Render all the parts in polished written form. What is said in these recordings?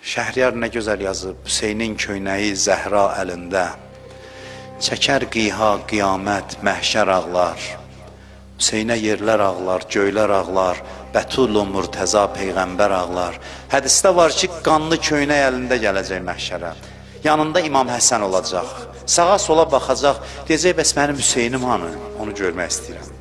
Şəhriyar nə gözəl yazıb, Hüseynin köynəyi Zəhra əlində, çəkər qiha, qiyamət, məhşər ağlar, Hüseynə yerlər ağlar, göylər ağlar, Bətulu Murtəza Peyğəmbər ağlar. Hədisdə var ki, qanlı köynək əlində gələcək məhşərə, yanında İmam Həsən olacaq, sağa sola baxacaq, deyəcək, bəs mənim Hüseynim hanı, onu görmək istəyirəm.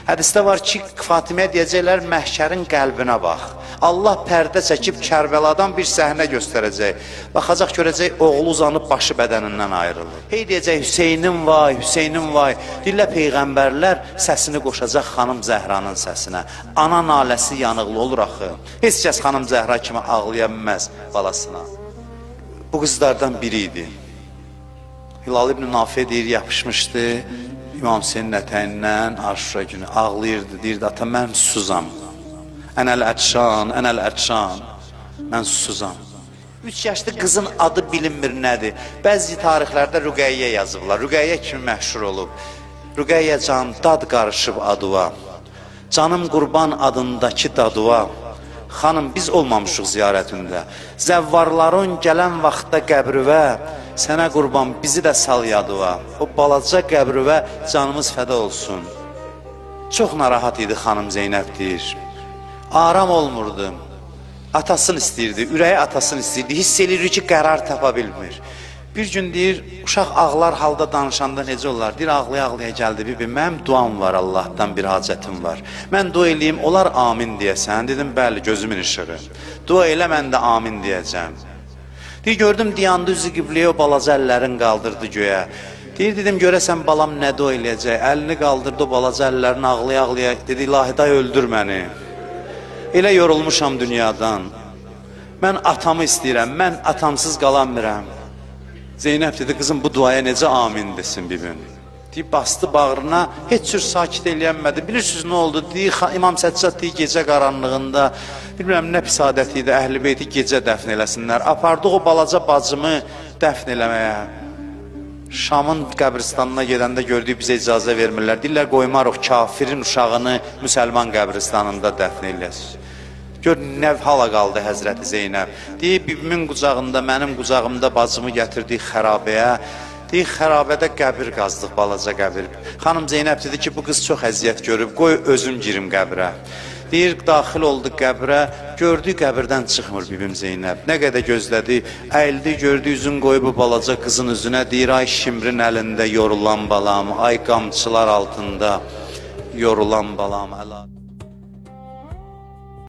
Hədisdə var ki, Fatimə deyəcəklər, məhşərin qəlbinə bax. Allah pərdə çəkib Kərbəladan bir səhnə göstərəcək. Baxacaq, görəcək, oğlu uzanıb başı bədənindən ayrılır. Hey deyəcək, Hüseynim vay, Hüseynim vay. Dillə Peyğəmbərlər səsini qoşacaq xanım Zəhranın səsinə. Ana naləsi yanıqlı olur axı. Heç kəs xanım Zəhra kimi ağlaya bilməz balasına. Bu qızlardan biri idi. Hilal ibn Nafiyə deyir, yapışmışdı İmam Hüseynin ətəyindən Aşura günü. Ağlayırdı, deyirdi, ata mən susuzam. Ənəl ətşan, ənəl ətşan. Mən susuzam. 3 yaşlı qızın adı bilinmir nədir. Bəzi tarixlərdə Rüqəyyə yazıblar. Rüqəyyə kimi məşhur olub. Rüqəyyə can, dad qarışıb adıva. Canım qurban adındakı dadıva. Xanım, biz olmamışıq ziyarətində. Zəvvarların gələn vaxtda qəbrüvə, sənə qurban bizi də sal yadıva. O balaca qəbrüvə canımız fəda olsun. Çox narahat idi xanım Zeynəb deyir. Aram olmurdu. Atasını istəyirdi, ürəyi atasını istəyirdi. Hiss edir ki, qərar tapa bilmir. Bir gün deyir, uşaq ağlar halda danışanda necə olar? Deyir, ağlaya-ağlaya gəldi, bibi, mənim duam var, Allahdan bir hacətim var. Mən dua eləyim, olar amin deyəsən. Dedim, bəli, gözümün işığı. Dua elə, mən də amin deyəcəm. Deyir, gördüm, diyandı üzü qibləyə, o balaca əllərin qaldırdı göyə. Deyir, dedim, görəsən balam nə dua eləyəcək? Əlini qaldırdı, o balaca əllərini ağlaya-ağlaya. Dedi, ilahi day öldür məni. Elə yorulmuşam dünyadan. Mən atamı istəyirəm, mən atamsız qalanmıram. Zeynəb dedi, qızım, bu duaya necə amin desin bibim. Deyib, bastı bağrına, heç cür sakit eləyənmədi. Bilirsiniz nə oldu? Deyir, İmam Səccad deyir, gecə qaranlığında, bilmirəm, nə pis adəti idi, əhl-i beyti gecə dəfn eləsinlər. Apardıq o balaca bacımı dəfn eləməyə. Şamın qəbristanına gedəndə gördük, bizə icazə vermirlər. Deyirlər, qoymarıq kafirin uşağını müsəlman qəbristanında dəfn eləyəsiz. Gör, nə hala qaldı Həzrəti Zeynəb. Deyir, bibimin qucağında, mənim qucağımda bacımı gətirdik xərabəyə. Deyir, xərabədə qəbir qazdıq, balaca qəbir. Xanım Zeynəb dedi ki, bu qız çox əziyyət görüb, qoy özüm girim qəbrə. Deyir, daxil oldu qəbrə, gördü qəbirdən çıxmır bibim Zeynəb. Nə qədər gözlədi, əyildi, gördü, üzün qoyub bu balaca qızın üzünə. Deyir, ay şimrin əlində yorulan balam, ay qamçılar altında yorulan balam.